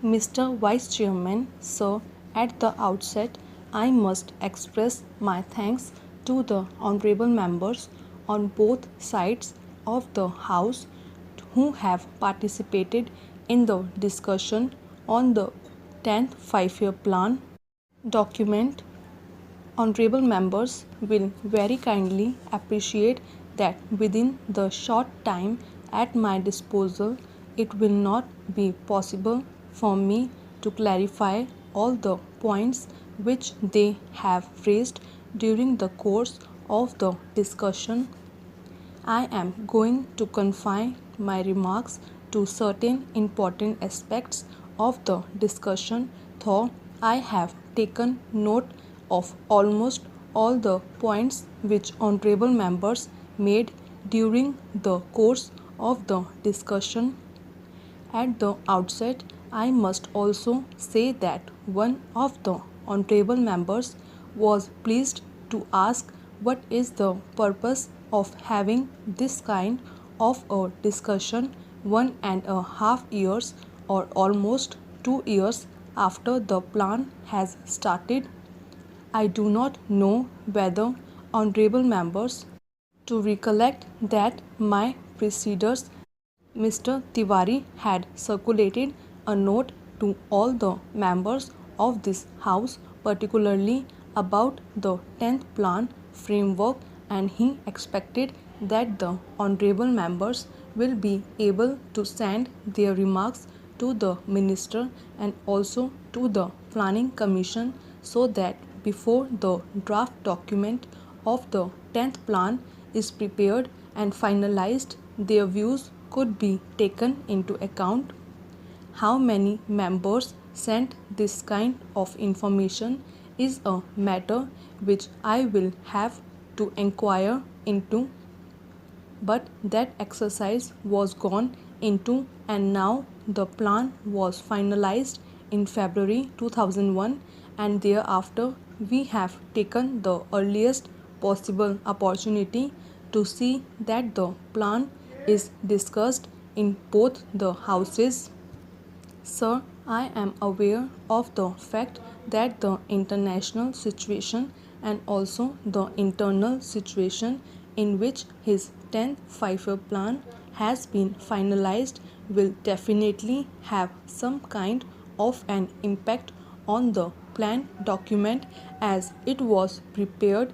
Mr. Vice Chairman, sir, at the outset, I must express my thanks to the honorable members on both sides of the House who have participated in the discussion on the 10th five-year plan document. Honorable members will very kindly appreciate that within the short time at my disposal, it will not be possible for me to clarify all the points which they have raised during the course of the discussion. I am going to confine my remarks to certain important aspects of the discussion, though I have taken note of almost all the points which honorable members made during the course of the discussion. At the outset, I must also say that one of the honorable members was pleased to ask what is the purpose of having this kind of a discussion 1.5 years or almost 2 years after the plan has started. I do not know whether honorable members to recollect that my predecessors Mr. Tiwari had circulated a note to all the members of this House, particularly about the 10th plan framework, and he expected that the honorable members will be able to send their remarks to the Minister and also to the Planning Commission so that before the draft document of the 10th plan is prepared and finalized, their views could be taken into account. How many members sent this kind of information is a matter which I will have to inquire into, but that exercise was gone into and now the plan was finalized in February 2001, and thereafter we have taken the earliest possible opportunity to see that the plan is discussed in both the houses. Sir, I am aware of the fact that the international situation and also the internal situation in which his 10th five-year plan has been finalized will definitely have some kind of an impact on the plan document as it was prepared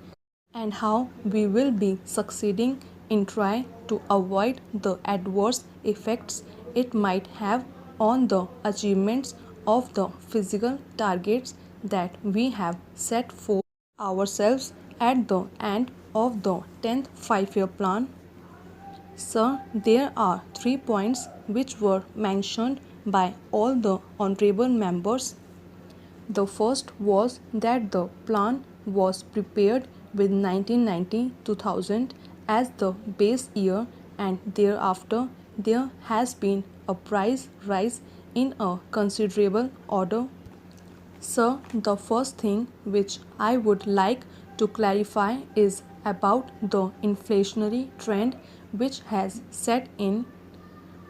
and how we will be succeeding in trying to avoid the adverse effects it might have on the achievements of the physical targets that we have set for ourselves at the end of the 10th five-year plan. Sir, there are 3 points which were mentioned by all the honorable members. The first was that the plan was prepared with 1990-2000 as the base year, and thereafter there has been a price rise in a considerable order. Sir, the first thing which I would like to clarify is about the inflationary trend which has set in.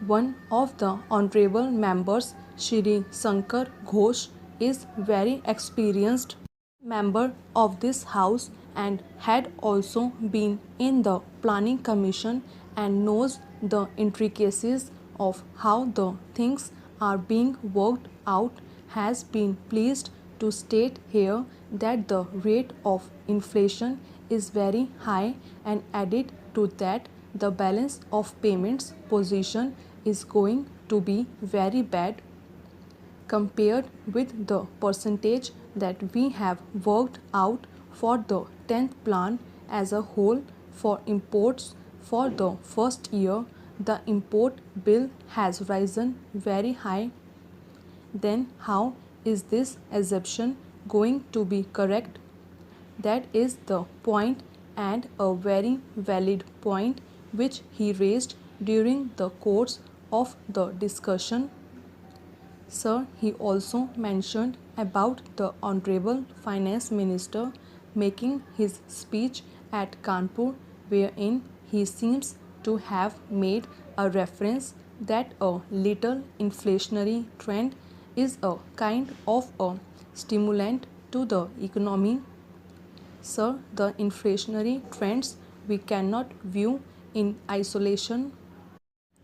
One of the honorable members, Shri Shankar Ghosh, is very experienced member of this house and had also been in the planning commission and knows the intricacies of how the things are being worked out, has been pleased to state here that the rate of inflation is very high, and added to that the balance of payments position is going to be very bad compared with the percentage that we have worked out for the 10th plan as a whole. For imports for the first year, the import bill has risen very high. Then how is this assumption going to be correct? That is the point, and a very valid point which he raised during the course of the discussion. Sir, he also mentioned about the Honorable Finance Minister making his speech at Kanpur, wherein he seems to have made a reference that a little inflationary trend is a kind of a stimulant to the economy. Sir, the inflationary trends we cannot view in isolation.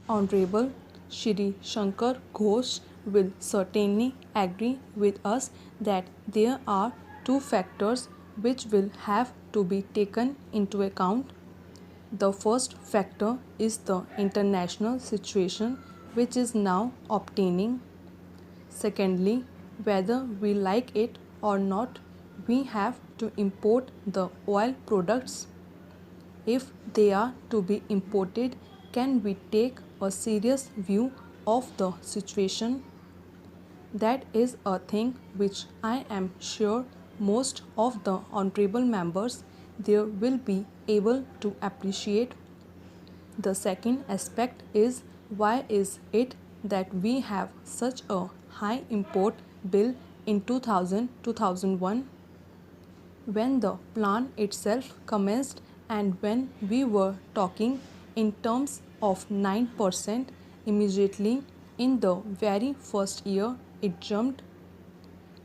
Honorable Shri Shankar Ghosh will certainly agree with us that there are two factors which will have to be taken into account. The first factor is the international situation which is now obtaining. Secondly, whether we like it or not, we have to import the oil products. If they are to be imported, can we take a serious view of the situation? That is a thing which I am sure most of the honorable members there will be able to appreciate. The second aspect is why is it that we have such a high import bill in 2000-2001 when the plan itself commenced and when we were talking in terms of 9% immediately in the very first year it jumped.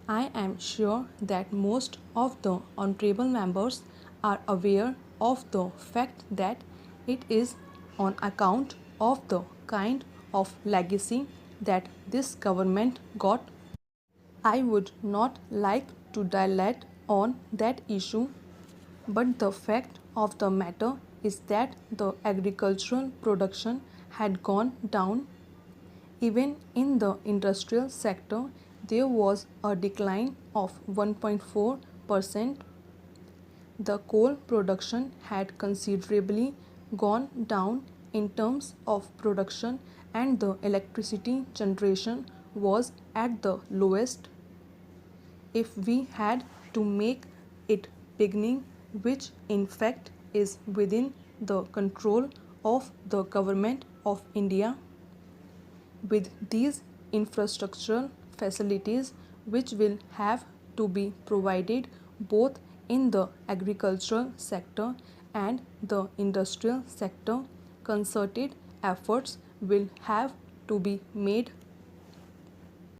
I am sure that most of the honorable members are aware of the fact that it is on account of the kind of legacy that this government got. I would not like to dilate on that issue, but the fact of the matter is that the agricultural production had gone down. Even in the industrial sector, there was a decline of 1.4%. The coal production had considerably gone down in terms of production, and the electricity generation was at the lowest. If we had to make it beginning, which in fact is within the control of the government of India, with these infrastructural facilities which will have to be provided both in the agricultural sector and the industrial sector, concerted efforts will have to be made